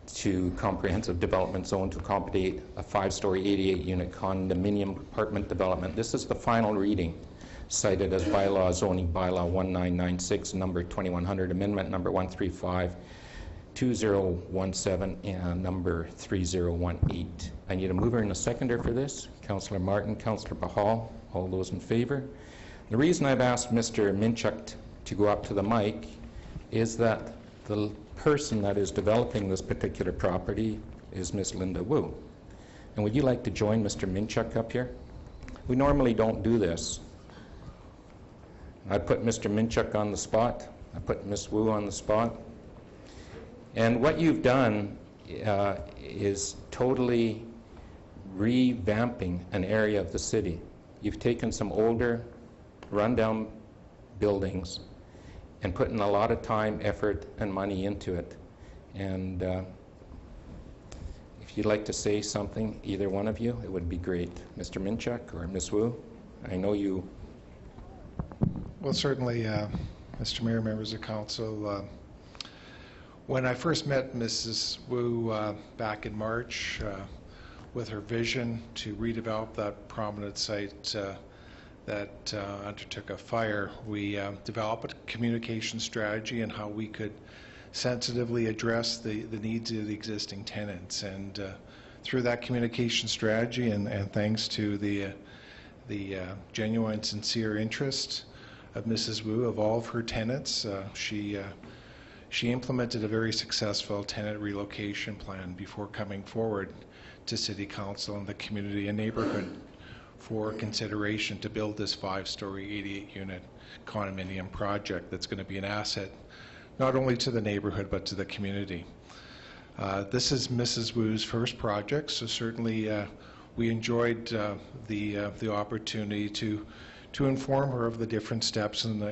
Speaker 1: to comprehensive development zone to accommodate a 5-story 88-unit condominium apartment development. This is the final reading, cited as bylaw zoning bylaw 1996, number 2100, amendment number 135. 2017 and number 3018. I need a mover and a seconder for this. Councillor Martin, Councillor Pahal, all those in favor. The reason I've asked Mr. Minchuk to go up to the mic is that the person that is developing this particular property is Miss Linda Wu. And would you like to join Mr. Minchuk up here? We normally don't do this. I put Mr. Minchuk on the spot. I put Miss Wu on the spot. And what you've done is totally revamping an area of the city. You've taken some older, rundown buildings and put in a lot of time, effort, and money into it. And if you'd like to say something, either one of you, it would be great. Mr. Minchuk or Ms. Wu, I know you.
Speaker 10: Well, certainly, Mr. Mayor, members of council, when I first met Mrs. Wu back in March, with her vision to redevelop that prominent site that undertook a fire, we developed a communication strategy and how we could sensitively address the needs of the existing tenants. And through that communication strategy, and thanks to the genuine, sincere interest of Mrs. Wu, of all of her tenants, she implemented a very successful tenant relocation plan before coming forward to City Council and the community and neighborhood for consideration to build this 5-story, 88-unit condominium project that's going to be an asset not only to the neighborhood but to the community. This is Mrs. Wu's first project, so certainly we enjoyed the opportunity to inform her of the different steps, and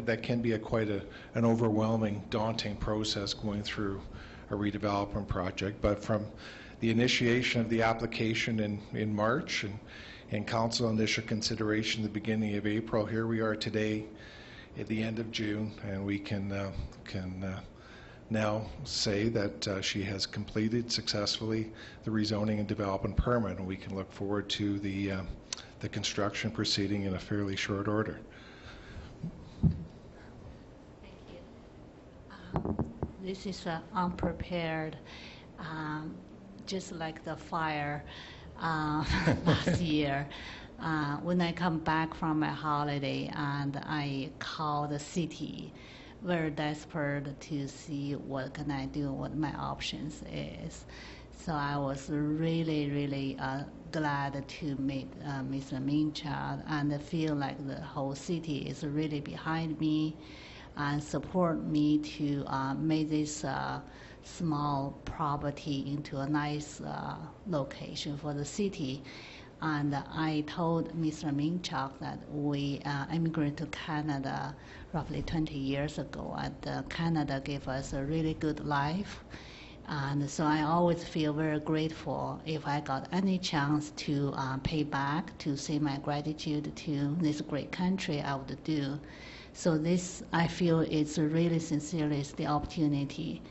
Speaker 10: that can be quite an overwhelming, daunting process going through a redevelopment project. But from the initiation of the application in March and council initial consideration at the beginning of April, here we are today at the end of June, and we can now say that she has completed successfully the rezoning and development permit, and we can look forward to the construction proceeding in a fairly short order.
Speaker 11: Thank you. This is unprepared, just like the fire last year. When I come back from my holiday and I call the city, very desperate to see what can I do, what my options is. So I was really glad to meet Mr. Minchuk and feel like the whole city is really behind me and support me to make this small property into a nice location for the city. And I told Mr. Minchuk that we immigrated to Canada roughly 20 years ago, and Canada gave us a really good life. And so I always feel very grateful if I got any chance to pay back, to say my gratitude to this great country, I would do. So this, I feel it's really sincerely is the opportunity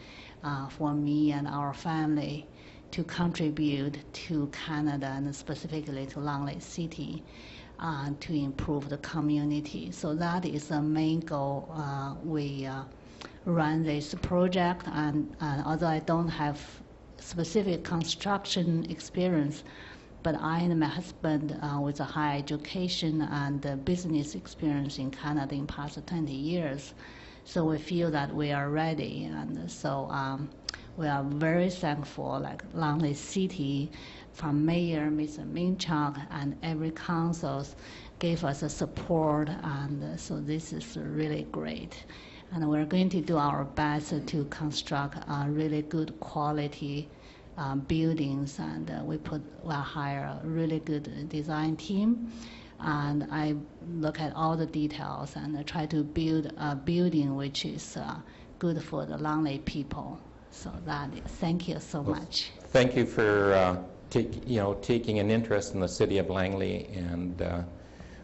Speaker 11: for me and our family to contribute to Canada and specifically to Langley City to improve the community. So that is the main goal. We run this project, and although I don't have specific construction experience, but I and my husband with a high education and business experience in Canada in past 20 years, so we feel that we are ready. And so we are very thankful, like Langley City, from Mayor Mr. Minchuk and every council gave us a support, and so this is really great. And we're going to do our best to construct really good quality buildings, and we'll hire a really good design team. And I look at all the details and try to build a building which is good for the Langley people. So that is, thank you so much.
Speaker 1: Thank you for taking an interest in the city of Langley, and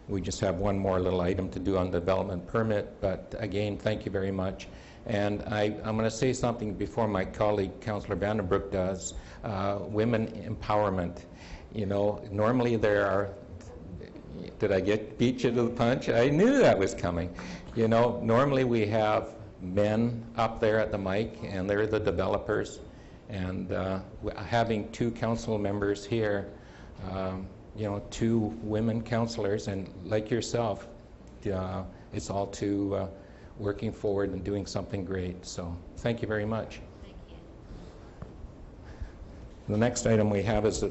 Speaker 1: we just have one more little item to do on the development permit, but again, thank you very much. And I'm going to say something before my colleague, Councillor Vandenbroek, does. Women empowerment. You know, normally there are, did I beat you to the punch? I knew that was coming. You know, normally we have men up there at the mic, and they're the developers. And having two council members here, you know, two women councillors, and like yourself, it's all to working forward and doing something great. So thank you very much.
Speaker 11: Thank you.
Speaker 1: The next item we have is a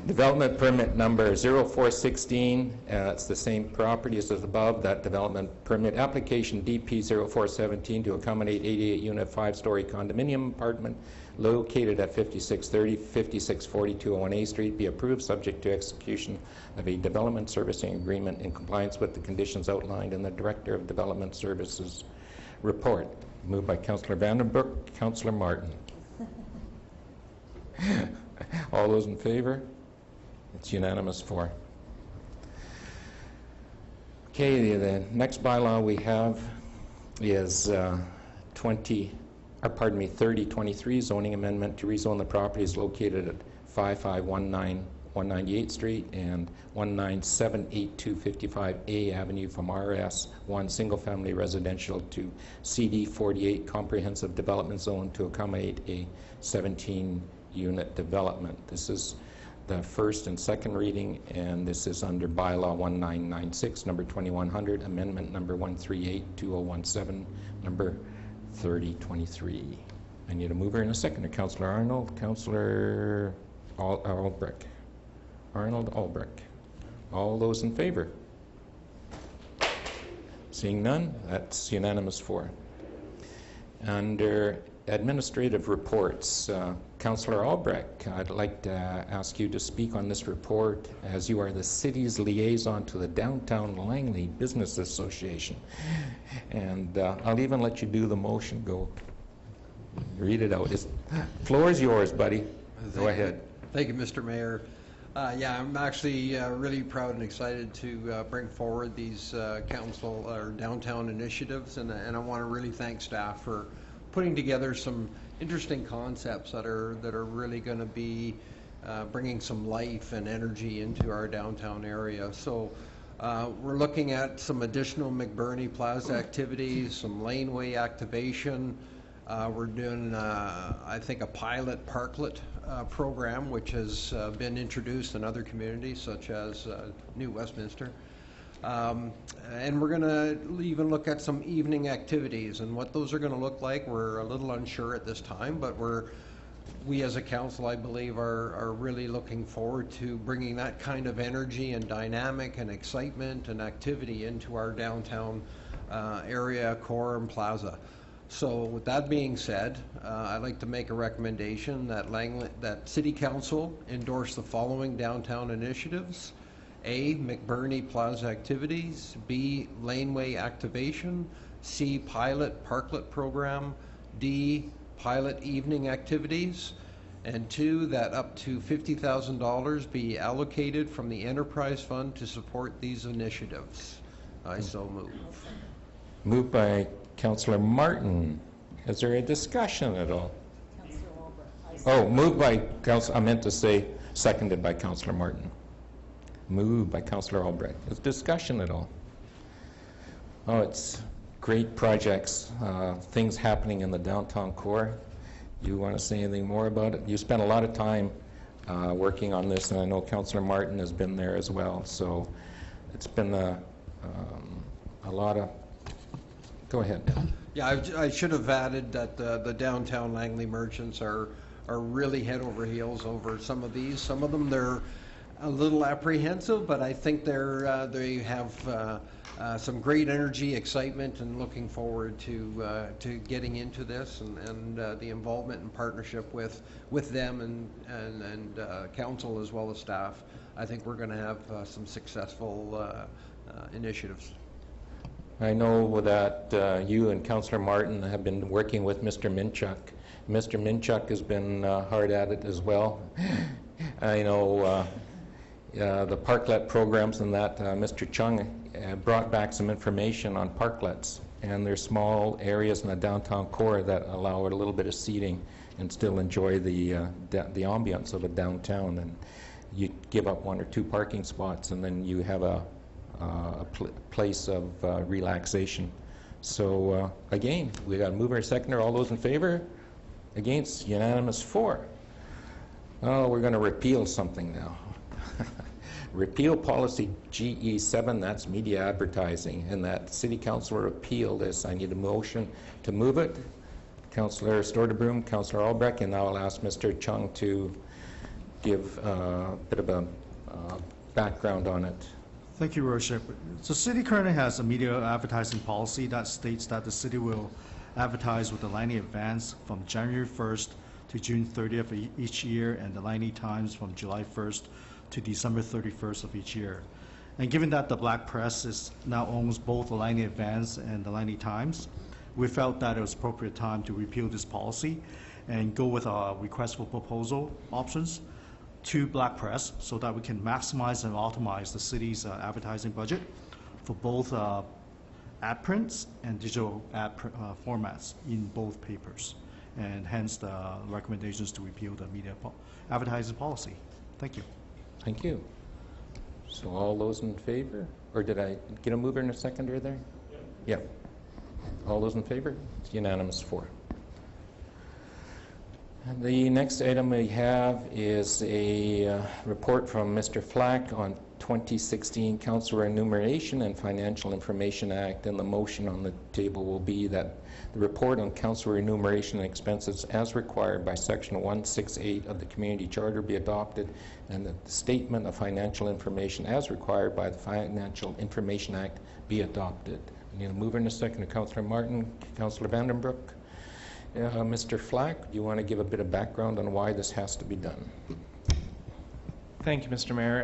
Speaker 1: development permit number 0416. It's the same property as above. That development permit application DP 0417 to accommodate 88-unit 5-story condominium apartment located at 5630, 5640, 201A Street be approved subject to execution of a development servicing agreement in compliance with the conditions outlined in the Director of Development Services report. Moved by Councillor Vandenbroek, Councillor Martin. All those in favor? It's unanimous 4. Okay, the next bylaw we have is 3023, zoning amendment to rezone the properties located at 5519 198th Street and 1978255A Avenue from RS1 single-family residential to CD48 comprehensive development zone to accommodate a 17-unit development. This is the first and second reading, and this is under bylaw 1996, number 2100, amendment number 138-2017, number 3023. I need a mover and a seconder. Councillor Arnold, Councillor Albrecht. Arnold Albrecht. All those in favor? Seeing none, that's unanimous 4. Under administrative reports, Councillor Albrecht, I'd like to ask you to speak on this report as you are the city's liaison to the Downtown Langley Business Association. And I'll even let you do the motion. Go read it out. Floor is yours, buddy. Go ahead.
Speaker 12: Thank you, Mr. Mayor. Yeah, I'm actually really proud and excited to bring forward these council or downtown initiatives, and I want to really thank staff for putting together some interesting concepts that are really going to be bringing some life and energy into our downtown area. So we're looking at some additional McBurney Plaza activities, some laneway activation. We're doing, I think, a pilot parklet program, which has been introduced in other communities, such as New Westminster. And we're going to even look at some evening activities, and what those are going to look like, we're a little unsure at this time, but we as a council, I believe, are really looking forward to bringing that kind of energy and dynamic and excitement and activity into our downtown area, core and plaza. So with that being said, I'd like to make a recommendation that City Council endorse the following downtown initiatives. A, McBurney Plaza activities. B, laneway activation. C, pilot parklet program. D, pilot evening activities. And 2, that up to $50,000 be allocated from the enterprise fund to support these initiatives. I so move.
Speaker 1: Moved by Councillor Martin. Is there a discussion at all? Oh, moved by Councillor, I meant to say seconded by Councillor Martin. Moved by Councillor Albrecht. Is discussion at all? Oh, it's great projects, things happening in the downtown core. You want to say anything more about it? You spent a lot of time working on this, and I know Councillor Martin has been there as well. So it's been a lot of. Go ahead.
Speaker 12: Yeah, I should have added that the downtown Langley merchants are really head over heels over some of these. Some of them they're a little apprehensive, but I think they have some great energy, excitement, and looking forward to getting into this and the involvement and partnership with them and council as well as staff. I think we're going to have some successful initiatives.
Speaker 1: I know that you and Councillor Martin have been working with Mr. Minchuk. Mr. Minchuk has been hard at it as well. I know the parklet programs and that Mr. Chung brought back some information on parklets, and there's small areas in the downtown core that allow it a little bit of seating and still enjoy the ambience of a downtown. And you give up 1 or 2 parking spots, and then you have a place of relaxation. So again, we got a mover and seconder. All those in favor? Against? Unanimous 4. Oh, we're going to repeal something now. Repeal policy GE7, that's media advertising, and that City Council repeal this. I need a motion to move it. Councillor Stordebroom, Councillor Albrecht, and now I'll ask Mr. Chung to give a bit of a background on it.
Speaker 2: Thank you, Your Worship. So city currently has a media advertising policy that states that the city will advertise with the Langley Advance from January 1st to June 30th of each year, and the Langley Times from July 1st to December 31st of each year. And given that the Black Press now owns both the Langley Advance and the Langley Times, we felt that it was appropriate time to repeal this policy and go with a request for proposal options to Black Press so that we can maximize and optimize the city's advertising budget for both ad prints and digital ad formats in both papers, and hence the recommendations to repeal the media advertising policy. Thank you.
Speaker 1: Thank you. So all those in favor? Or did I get a mover and a seconder there? Yeah. All those in favor? It's unanimous 4. And the next item we have is a report from Mr. Flack on 2016 Councillor Enumeration and Financial Information Act, and the motion on the table will be that the report on Councillor Enumeration and expenses as required by Section 168 of the Community Charter be adopted, and that the Statement of Financial Information as required by the Financial Information Act be adopted. I need a mover and a second. Councillor Martin, Councillor Vandenbroek. Mr. Flack, do you want to give a bit of background on why this has to be done?
Speaker 13: Thank you, Mr. Mayor.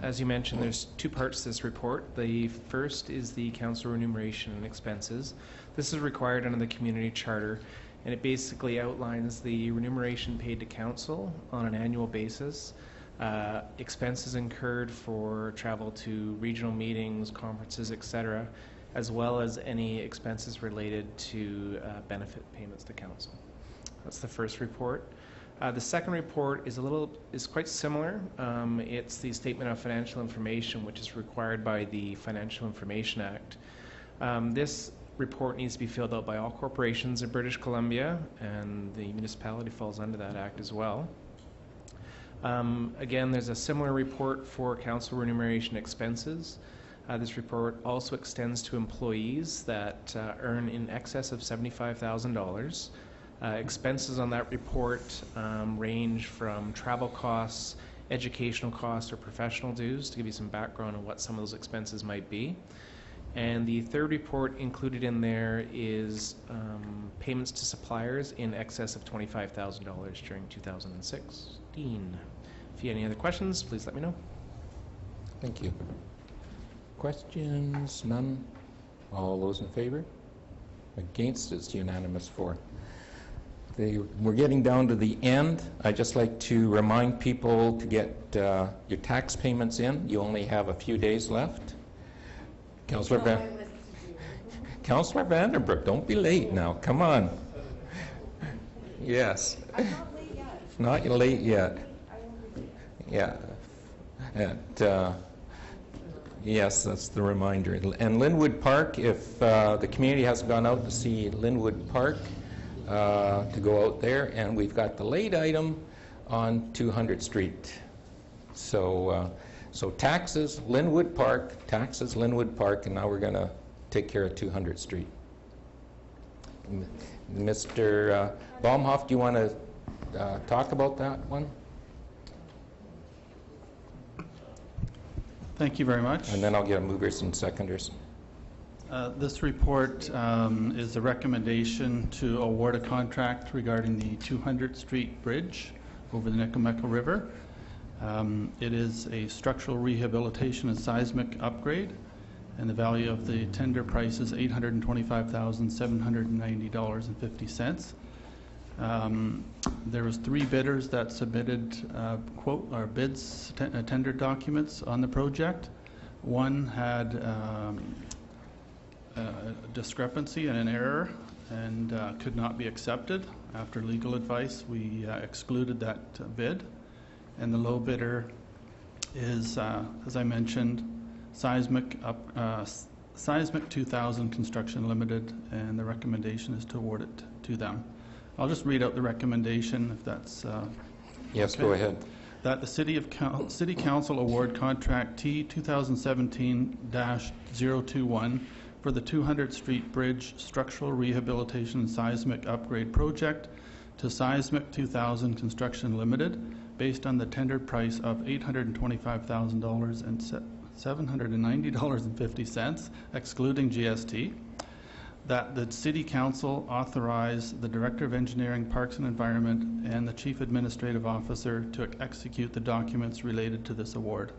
Speaker 13: As you mentioned, there's 2 parts to this report. The first is the council remuneration and expenses. This is required under the community charter, and it basically outlines the remuneration paid to council on an annual basis, expenses incurred for travel to regional meetings, conferences, etc., as well as any expenses related to benefit payments to council. That's the first report. The second report is quite similar. It's the Statement of Financial Information, which is required by the Financial Information Act. This report needs to be filled out by all corporations in British Columbia, and the municipality falls under that act as well. Again, there's a similar report for council remuneration expenses. This report also extends to employees that earn in excess of $75,000. Expenses on that report range from travel costs, educational costs, or professional dues, to give you some background on what some of those expenses might be. And the third report included in there is payments to suppliers in excess of $25,000 during 2016. If you have any other questions, please let me know.
Speaker 1: Thank you. Questions? None? All those in favor? Against? It's unanimous 4. We're getting down to the end. I'd just like to remind people to get your tax payments in. You only have a few days left. Councillor Vandenbroek, don't be late now. Come on. Yes. I'm not late yet. Not late yet. Yeah. And, yes, that's the reminder. And Linwood Park, if the community hasn't gone out to see Linwood Park, to go out there, and we've got the late item on 200th Street. So, so taxes, Linwood Park, and now we're going to take care of 200th Street. Mr. Baumhoff, do you want to talk about that one?
Speaker 14: Thank you very much.
Speaker 1: And then I'll get movers and seconders.
Speaker 14: This report is a recommendation to award a contract regarding the 200th Street Bridge over the Nicomeka River. It is a structural rehabilitation and seismic upgrade, and the value of the tender price is $825,790.50. There was 3 bidders that submitted bids, tender documents on the project. One had a discrepancy and an error and could not be accepted. After legal advice, we excluded that bid. And the low bidder is, as I mentioned, Seismic 2000 Construction Limited, and the recommendation is to award it to them. I'll just read out the recommendation if that's
Speaker 1: yes, okay. Go ahead.
Speaker 14: That the City Council award contract T 2017-021 for the 200th Street Bridge Structural Rehabilitation Seismic Upgrade Project to Seismic 2000 Construction Limited, based on the tendered price of $825,000 and $790.50, excluding GST. That the City Council authorize the Director of Engineering, Parks and Environment, and the Chief Administrative Officer to execute the documents related to this award.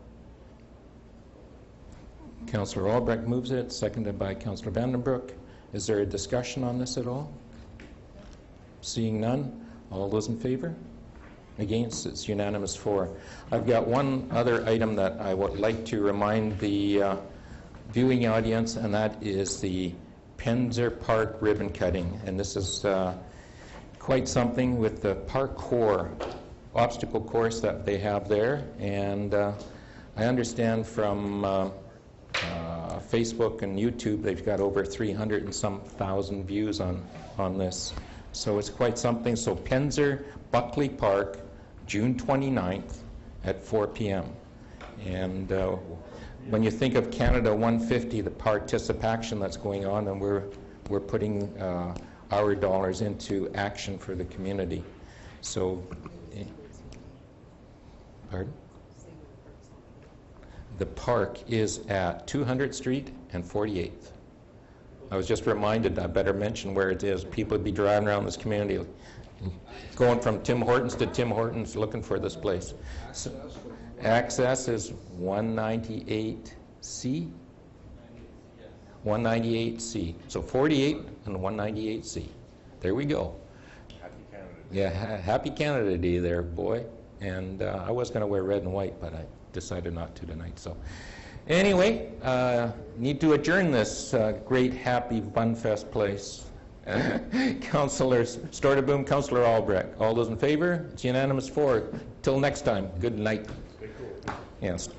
Speaker 1: Councillor Albrecht moves it, seconded by Councillor Vandenbroek. Is there a discussion on this at all? Seeing none, all those in favor? Against? It's unanimous 4. I've got one other item that I would like to remind the viewing audience, and that is the Penzer Park ribbon cutting. And this is quite something with the parkour obstacle course that they have there. And I understand from Facebook and YouTube, they've got over 300 and some thousand views on this. So it's quite something. So Penzer Buckley Park, June 29th at 4 p.m. And when you think of Canada 150, the participation that's going on, and we're putting our dollars into action for the community. So, pardon? The park is at 200th Street and 48th. I was just reminded I better mention where it is. People would be driving around this community going from Tim Hortons to Tim Hortons looking for this place. So, access is 198C. 198C. So 48 and 198C. There we go.
Speaker 5: Happy Canada Day.
Speaker 1: Yeah, happy Canada Day there, boy. And I was going to wear red and white, but I decided not to tonight. So anyway, need to adjourn this great, happy Bunfest place. Councillor Storteboom, Councillor Albrecht. All those in favor? It's unanimous 4. Till next time, good night. Yes.